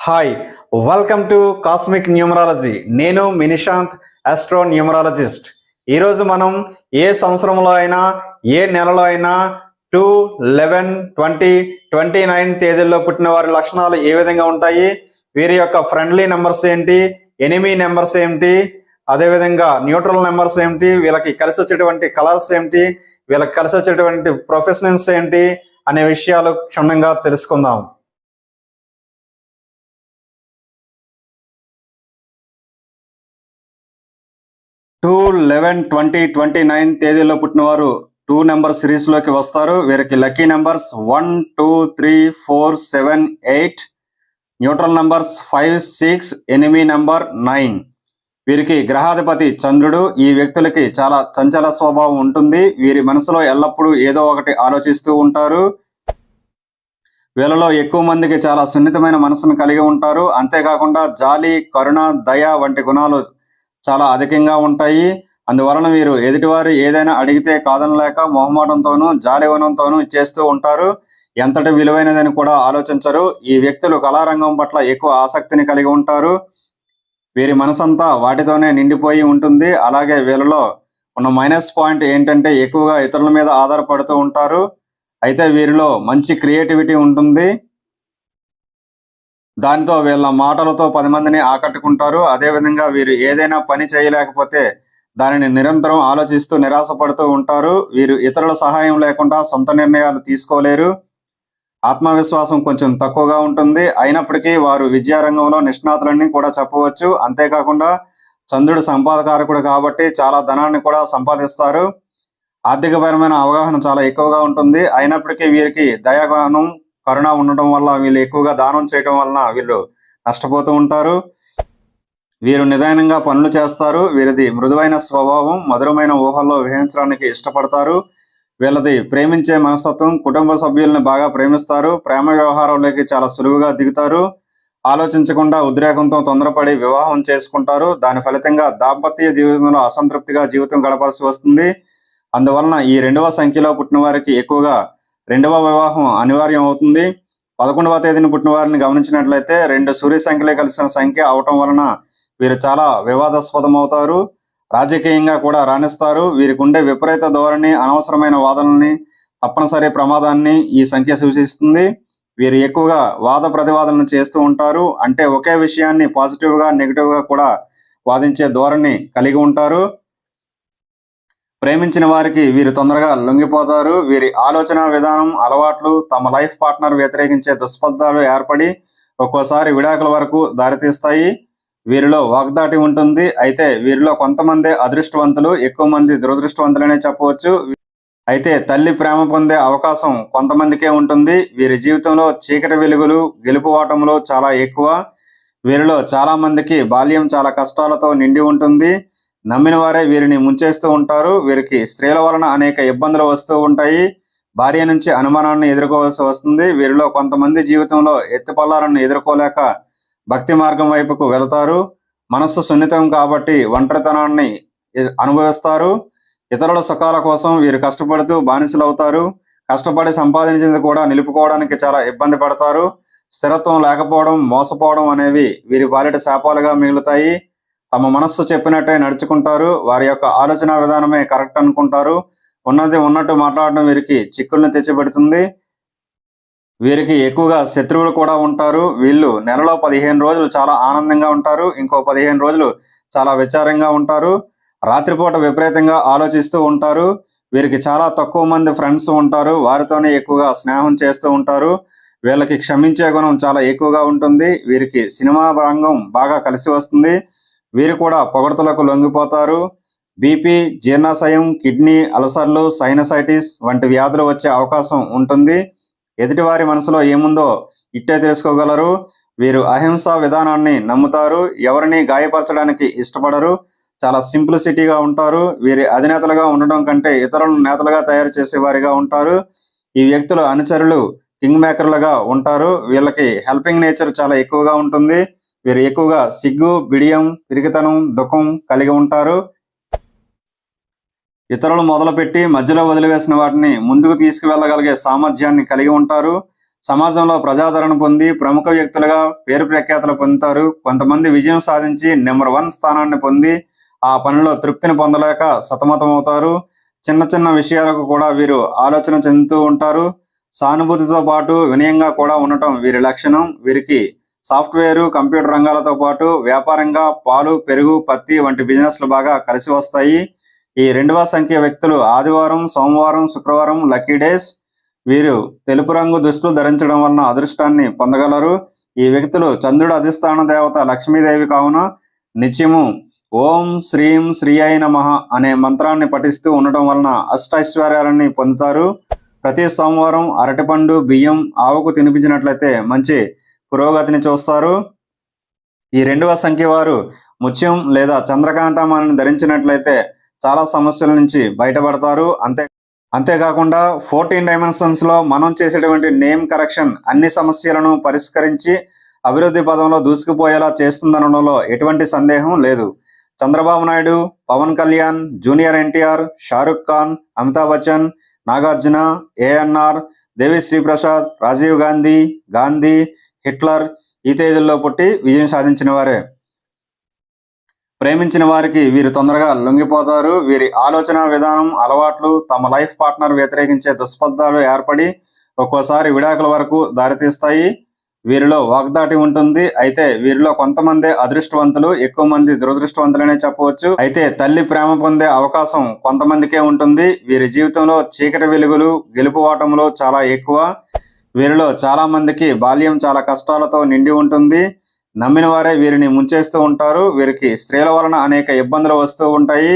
Hi, welcome to cosmic numerology. నేను మినిశాంత్, astro numerologist. ఈరోజు మనం ఏ సంవత్సరంలో అయినా ఏ నెలలో అయినా 2/11/2029 తేదీల్లో పుట్టిన వారి లక్షణాలు ఏ విధంగా ఉంటాయి, వీరి యొక్క ఫ్రెండ్లీ నెంబర్స్ ఏంటి, ఎనిమీ నెంబర్స్ ఏంటి, అదేవిధంగా న్యూట్రల్ నెంబర్స్ ఏంటి, వీళ్ళకి కలిసి వచ్చేటువంటి కలర్స్ ఏంటి, వీళ్ళకి కలిసి వచ్చేటువంటి ప్రొఫెషనల్స్ ఏంటి అనే విషయాలు క్షుణ్ణంగా తెలుసుకుందాం. 2/11/2029 తేదీలో పుట్టిన వారు 2 నెంబర్ సిరీస్ లోకి వస్తారు. వీరికి lucky numbers 1, 2, 3, 4, 7, 8, neutral numbers 5, 6, enemy number 9. వీరికి గ్రహాధిపతి చంద్రుడు. ఈ వ్యక్తులకి చాలా చంచల స్వభావం ఉంటుంది. వీరి మనసులో ఎల్లప్పుడూ ఏదో ఒకటి ఆలోచిస్తూ ఉంటారు. వీళ్ళలో ఎక్కువ మందికి చాలా సున్నితమైన మనసును కలిగి ఉంటారు. అంతేకాకుండా జాలి, కరుణ, దయ వంటి గుణాలు చాలా అధికంగా ఉంటాయి. అందువలన వీరు ఎదుటివారు ఏదైనా అడిగితే కాదనలేక మొహమాటంతోనూ జాలిగుణంతోనూ ఇచ్చేస్తూ ఉంటారు. ఎంతటి విలువైనదని కూడా ఆలోచించరు. ఈ వ్యక్తులు కళారంగం పట్ల ఎక్కువ ఆసక్తిని కలిగి ఉంటారు. వీరి మనసంతా వాటితోనే నిండిపోయి ఉంటుంది. అలాగే వీళ్ళలో ఉన్న మైనస్ పాయింట్ ఏంటంటే ఎక్కువగా ఇతరుల మీద ఆధారపడుతూ ఉంటారు. అయితే వీరిలో మంచి క్రియేటివిటీ ఉంటుంది. దానితో వీళ్ళ మాటలతో 10 మందిని ఆకట్టుకుంటారు. అదేవిధంగా వీరు ఏదైనా పని చేయలేకపోతే దానిని నిరంతరం ఆలోచిస్తూ నిరాశపడుతూ ఉంటారు. వీరు ఇతరుల సహాయం లేకుండా సొంత నిర్ణయాలు తీసుకోలేరు. ఆత్మవిశ్వాసం కొంచెం తక్కువగా ఉంటుంది. అయినప్పటికీ వారు విద్యారంగంలో నిష్ణాతులని కూడా చెప్పవచ్చు. అంతేకాకుండా చంద్రుడు సంపాదకారకుడు కాబట్టి చాలా ధనాన్ని కూడా సంపాదిస్తారు. ఆర్థికపరమైన అవగాహన చాలా ఎక్కువగా ఉంటుంది. అయినప్పటికీ వీరికి దయాగుణం, కరుణ ఉండటం వల్ల వీళ్ళు ఎక్కువగా దానం చేయడం వలన వీళ్ళు నష్టపోతూ ఉంటారు. వీరు నిదానంగా పనులు చేస్తారు. వీరిది మృదువైన స్వభావం, మధురమైన ఊహల్లో విహరించడానికి ఇష్టపడతారు. వీళ్ళది ప్రేమించే మనస్తత్వం, కుటుంబ సభ్యుల్ని బాగా ప్రేమిస్తారు. ప్రేమ వ్యవహారంలోకి చాలా సులువుగా దిగుతారు. ఆలోచించకుండా ఉద్రేకంతో తొందరపడి వివాహం చేసుకుంటారు. దాని ఫలితంగా దాంపత్య జీవితంలో అసంతృప్తిగా జీవితం గడపాల్సి వస్తుంది. అందువలన ఈ 2వ సంఖ్యలో పుట్టిన వారికి ఎక్కువగా 2వ వివాహం అనివార్యం అవుతుంది. 11వ తేదీని పుట్టిన వారిని గమనించినట్లయితే 2 సూర్య సంఖ్యలే కలిసిన సంఖ్య అవటం వలన వీరు చాలా వివాదాస్పదం అవుతారు. రాజకీయంగా కూడా రాణిస్తారు. వీరికి ఉండే విపరీత ధోరణి, అనవసరమైన వాదనల్ని, తప్పనిసరి ప్రమాదాన్ని ఈ సంఖ్య సూచిస్తుంది. వీరు ఎక్కువగా వాద ప్రతివాదనలు చేస్తూ ఉంటారు. అంటే ఒకే విషయాన్ని పాజిటివ్గా, నెగిటివ్గా కూడా వాదించే ధోరణి కలిగి ఉంటారు. ప్రేమించిన వారికి వీరు తొందరగా లొంగిపోతారు. వీరి ఆలోచన విధానం, అలవాట్లు తమ లైఫ్ పార్ట్నర్ వ్యతిరేకించే దుస్పథాలు ఏర్పడి ఒక్కోసారి విడాకుల వరకు దారితీస్తాయి. వీరిలో వాగ్దాటి ఉంటుంది. అయితే వీరిలో కొంతమంది అదృష్టవంతులు, ఎక్కువ మంది దురదృష్టవంతులనే చెప్పవచ్చు. అయితే తల్లి ప్రేమ పొందే అవకాశం కొంతమందికే ఉంటుంది. వీరి జీవితంలో చీకటి వెలుగులు, గెలుపు ఓటములు చాలా ఎక్కువ. వీరిలో చాలా మందికి బాల్యం చాలా కష్టాలతో నిండి ఉంటుంది. నమ్మిన వారే వీరిని ముంచేస్తూ ఉంటారు. వీరికి స్త్రీల వలన అనేక ఇబ్బందులు వస్తూ ఉంటాయి. భార్య నుంచి అనుమానాన్ని ఎదుర్కోవాల్సి వస్తుంది. వీరిలో కొంతమంది జీవితంలో ఎత్తుపల్లాలను ఎదుర్కోలేక భక్తి మార్గం వైపుకు వెళతారు. మనస్సు సున్నితం కాబట్టి ఒంటరితనాన్ని అనుభవిస్తారు. ఇతరుల సుఖాల కోసం వీరు కష్టపడుతూ బానిసలవుతారు. కష్టపడి సంపాదించింది కూడా నిలుపుకోవడానికి చాలా ఇబ్బంది పడతారు. స్థిరత్వం లేకపోవడం, మోసపోవడం అనేవి వీరి పాలిట శాపాలుగా మిగులుతాయి. తమ మనస్సు చెప్పినట్టే నడుచుకుంటారు. వారి యొక్క ఆలోచన విధానమే కరెక్ట్ అనుకుంటారు. ఉన్నది ఉన్నట్టు మాట్లాడడం వీరికి చిక్కుల్ని తెచ్చిపెడుతుంది. వీరికి ఎక్కువగా శత్రువులు కూడా ఉంటారు. వీళ్ళు నెలలో 15 రోజులు చాలా ఆనందంగా ఉంటారు. ఇంకో 15 రోజులు చాలా విచారంగా ఉంటారు. రాత్రిపూట విపరీతంగా ఆలోచిస్తూ ఉంటారు. వీరికి చాలా తక్కువ మంది ఫ్రెండ్స్ ఉంటారు. వారితోనే ఎక్కువగా స్నేహం చేస్తూ ఉంటారు. వీళ్ళకి క్షమించే గుణం చాలా ఎక్కువగా ఉంటుంది. వీరికి సినిమా రంగం బాగా కలిసి వస్తుంది. వీరు కూడా పొగడ్తలకు లొంగిపోతారు. బీపీ, జీర్ణాశయం, కిడ్నీ అల్సర్లు, సైనసైటిస్ వంటి వ్యాధులు వచ్చే అవకాశం ఉంటుంది. ఎదుటివారి మనసులో ఏముందో ఇట్టే తెలుసుకోగలరు. వీరు అహింసా విధానాన్ని నమ్ముతారు. ఎవరిని గాయపరచడానికి ఇష్టపడరు. చాలా సింప్లిసిటీగా ఉంటారు. వీరి అధినేతలుగా ఉండడం కంటే ఇతరులను నేతలుగా తయారు చేసేవారిగా ఉంటారు. ఈ వ్యక్తుల అనుచరులు కింగ్ మేకర్లుగా ఉంటారు. వీళ్ళకి హెల్పింగ్ నేచర్ చాలా ఎక్కువగా ఉంటుంది. వీరు ఎక్కువగా సిగ్గు, బిడియం, పిరికితనం, దుఃఖం కలిగి ఉంటారు. ఇతరులు మొదలుపెట్టి మధ్యలో వదిలివేసిన వాటిని ముందుకు తీసుకువెళ్ళగలిగే సామర్థ్యాన్ని కలిగి ఉంటారు. సమాజంలో ప్రజాదరణ పొంది ప్రముఖ వ్యక్తులుగా పేరు ప్రఖ్యాతలు పొందుతారు. కొంతమంది విజయం సాధించి నెంబర్ 1 స్థానాన్ని పొంది ఆ పనిలో తృప్తిని పొందలేక సతమతమవుతారు. చిన్న చిన్న విషయాలకు కూడా వీరు ఆలోచన చెందుతూ ఉంటారు. సానుభూతితో పాటు వినయంగా కూడా ఉండటం వీరి లక్షణం. వీరికి సాఫ్ట్వేర్, కంప్యూటర్ రంగాలతో పాటు వ్యాపారంగా పాలు, పెరుగు, పత్తి వంటి బిజినెస్లు బాగా కలిసి వస్తాయి. ఈ 2వ సంఖ్య వ్యక్తులు ఆదివారం, సోమవారం, శుక్రవారం లక్కీ డేస్. వీరు తెలుపు రంగు దుస్తులు ధరించడం వలన అదృష్టాన్ని పొందగలరు. ఈ వ్యక్తులు చంద్రుడు అధిష్టాన దేవత లక్ష్మీదేవి కావున నిత్యము ఓం శ్రీం శ్రీయై నమః అనే మంత్రాన్ని పఠిస్తూ ఉండటం వలన అష్టైశ్వర్యాలని పొందుతారు. ప్రతి సోమవారం అరటిపండు, బియ్యం ఆవుకు తినిపించినట్లయితే మంచి పురోగతిని చూస్తారు. ఈ 2వ సంఖ్య వారు ముత్యం లేదా చంద్రకాంతమాలను ధరించినట్లయితే చాలా సమస్యల నుంచి బయటపడతారు. అంతేకాకుండా 14 డైమెన్షన్స్ లో మనం చేసేటువంటి నేమ్ కరెక్షన్ అన్ని సమస్యలను పరిష్కరించి అభివృద్ధి పదంలో దూసుకుపోయేలా చేస్తుందనడంలో ఎటువంటి సందేహం లేదు. చంద్రబాబు నాయుడు, పవన్ కళ్యాణ్, జూనియర్ ఎన్టీఆర్, షారుఖ్ ఖాన్, అమితాబ్ బచ్చన్, నాగార్జున, ఏఎన్ఆర్, దేవి శ్రీప్రసాద్, రాజీవ్ గాంధీ, గాంధీ, హిట్లర్ ఈ తేదీల్లో పుట్టి విజయం సాధించిన వారే. ప్రేమించిన వారికి వీరు తొందరగా లొంగిపోతారు. వీరి ఆలోచన విధానం, అలవాట్లు తమ లైఫ్ పార్ట్నర్ వ్యతిరేకించే దుస్పల్తాలు ఏర్పడి ఒక్కోసారి విడాకుల వరకు దారితీస్తాయి. వీరిలో వాగ్దాటి ఉంటుంది. అయితే వీరిలో కొంతమంది అదృష్టవంతులు, ఎక్కువ మంది దురదృష్టవంతులనే చెప్పవచ్చు. అయితే తల్లి ప్రేమ పొందే అవకాశం కొంతమందికే ఉంటుంది. వీరి జీవితంలో చీకటి వెలుగులు, గెలుపు ఓటములు చాలా ఎక్కువ. వీరిలో చాలా మందికి బాల్యం చాలా కష్టాలతో నిండి ఉంటుంది. నమ్మిన వారే వీరిని ముంచేస్తూ ఉంటారు. వీరికి స్త్రీల వలన అనేక ఇబ్బందులు వస్తూ ఉంటాయి.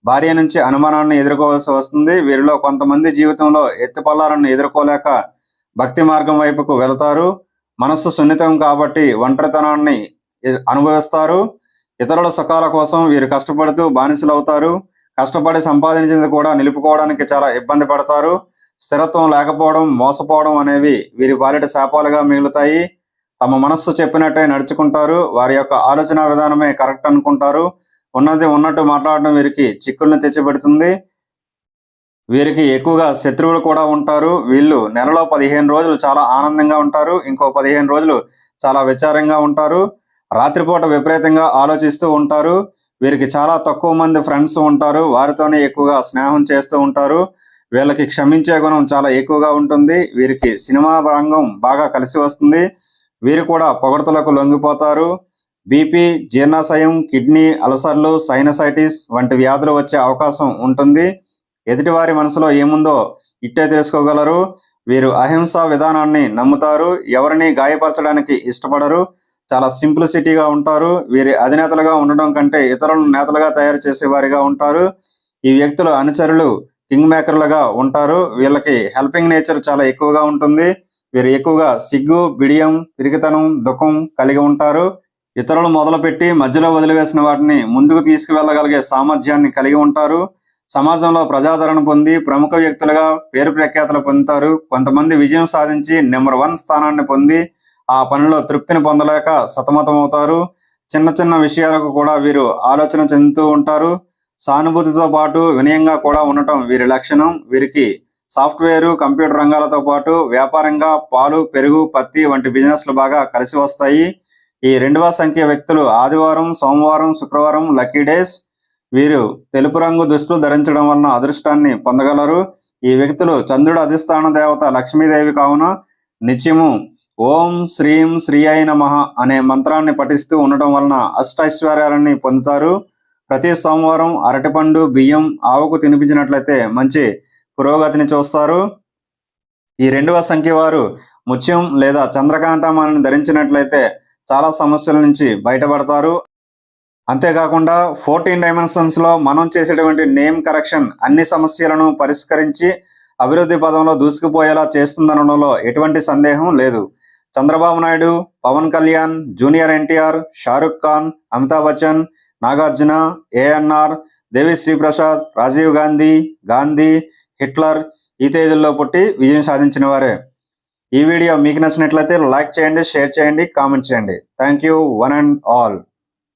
భార్య నుంచి అనుమానాన్ని ఎదుర్కోవాల్సి వస్తుంది. వీరిలో కొంతమంది జీవితంలో ఎత్తుపల్లాలను ఎదుర్కోలేక భక్తి మార్గం వైపుకు వెళతారు. మనస్సు సున్నితం కాబట్టి ఒంటరితనాన్ని అనుభవిస్తారు. ఇతరుల సుఖాల కోసం వీరు కష్టపడుతూ బానిసలవుతారు. కష్టపడి సంపాదించింది కూడా నిలుపుకోవడానికి చాలా ఇబ్బంది పడతారు. స్థిరత్వం లేకపోవడం, మోసపోవడం అనేవి వీరి పాలిట శాపాలుగా మిగులుతాయి. తమ మనస్సు చెప్పినట్టే నడుచుకుంటారు. వారి యొక్క ఆలోచన విధానమే కరెక్ట్ అనుకుంటారు. ఉన్నది ఉన్నట్టు మాట్లాడడం వీరికి చిక్కుల్ని తెచ్చిపెడుతుంది. వీరికి ఎక్కువగా శత్రువులు కూడా ఉంటారు. వీళ్ళు నెలలో 15 రోజులు చాలా ఆనందంగా ఉంటారు. ఇంకో 15 రోజులు చాలా విచారంగా ఉంటారు. రాత్రిపూట విపరీతంగా ఆలోచిస్తూ ఉంటారు. వీరికి చాలా తక్కువ మంది ఫ్రెండ్స్ ఉంటారు. వారితోనే ఎక్కువగా స్నేహం చేస్తూ ఉంటారు. వీళ్ళకి క్షమించే గుణం చాలా ఎక్కువగా ఉంటుంది. వీరికి సినిమా రంగం బాగా కలిసి వస్తుంది. వీరు కూడా పొగడ్తలకు లొంగిపోతారు. బీపీ, జీర్ణాశయం, కిడ్నీ అల్సర్లు, సైనసైటిస్ వంటి వ్యాధులు వచ్చే అవకాశం ఉంటుంది. ఎదుటివారి మనసులో ఏముందో ఇట్టే తెలుసుకోగలరు. వీరు అహింసా విధానాన్ని నమ్ముతారు. ఎవరిని గాయపరచడానికి ఇష్టపడరు. చాలా సింప్లిసిటీగా ఉంటారు. వీరి అధినేతలుగా ఉండడం కంటే ఇతరులను నేతలుగా తయారు చేసేవారిగా ఉంటారు. ఈ వ్యక్తుల అనుచరులు కింగ్ మేకర్లుగా ఉంటారు. వీళ్ళకి హెల్పింగ్ నేచర్ చాలా ఎక్కువగా ఉంటుంది. వీరు ఎక్కువగా సిగ్గు, బిడియం, పిరికితనం, దుఃఖం కలిగి ఉంటారు. ఇతరులు మొదలుపెట్టి మధ్యలో వదిలివేసిన వాటిని ముందుకు తీసుకువెళ్ళగలిగే సామర్థ్యాన్ని కలిగి ఉంటారు. సమాజంలో ప్రజాదరణ పొంది ప్రముఖ వ్యక్తులుగా పేరు ప్రఖ్యాతలు పొందుతారు. కొంతమంది విజయం సాధించి నెంబర్ 1 స్థానాన్ని పొంది ఆ పనిలో తృప్తిని పొందలేక సతమతమవుతారు. చిన్న చిన్న విషయాలకు కూడా వీరు ఆలోచన చెందుతూ ఉంటారు. సానుభూతితో పాటు వినయంగా కూడా ఉండటం వీరి లక్షణం. వీరికి సాఫ్ట్వేర్, కంప్యూటర్ రంగాలతో పాటు వ్యాపారంగా పాలు, పెరుగు, పత్తి వంటి బిజినెస్లు బాగా కలిసి వస్తాయి. ఈ 2వ సంఖ్య వ్యక్తులు ఆదివారం, సోమవారం, శుక్రవారం లక్కీ డేస్. వీరు తెలుపు రంగు దుస్తులు ధరించడం వలన అదృష్టాన్ని పొందగలరు. ఈ వ్యక్తులు చంద్రుడు అధిష్టాన దేవత లక్ష్మీదేవి కావున నిత్యము ఓం శ్రీం శ్రీయై నమః అనే మంత్రాన్ని పఠిస్తూ ఉండటం వలన అష్టైశ్వర్యాలని పొందుతారు. ప్రతి సోమవారం అరటిపండు, బియ్యం ఆవుకు తినిపించినట్లయితే మంచి పురోగతిని చూస్తారు. ఈ 2వ సంఖ్య వారు ముత్యం లేదా చంద్రకాంతమాలను ధరించినట్లయితే చాలా సమస్యల నుంచి బయటపడతారు. అంతేకాకుండా 14 డైమెన్షన్స్ లో మనం చేసేటువంటి నేమ్ కరెక్షన్ అన్ని సమస్యలను పరిష్కరించి అభివృద్ధి పదంలో దూసుకుపోయేలా చేస్తుందనడంలో ఎటువంటి సందేహం లేదు. చంద్రబాబు నాయుడు, పవన్ కళ్యాణ్, జూనియర్ ఎన్టీఆర్, షారుఖ్ ఖాన్, అమితాబ్ బచ్చన్, నాగార్జున, ఏఎన్ఆర్, దేవి శ్రీప్రసాద్, రాజీవ్ గాంధీ, గాంధీ, హిట్లర్ ఈ తేదీల్లో పుట్టి విజయం సాధించిన వారే. ఈ వీడియో మీకు నచ్చినట్లయితే లైక్ చేయండి, షేర్ చేయండి, కామెంట్ చేయండి. Thank you one and all.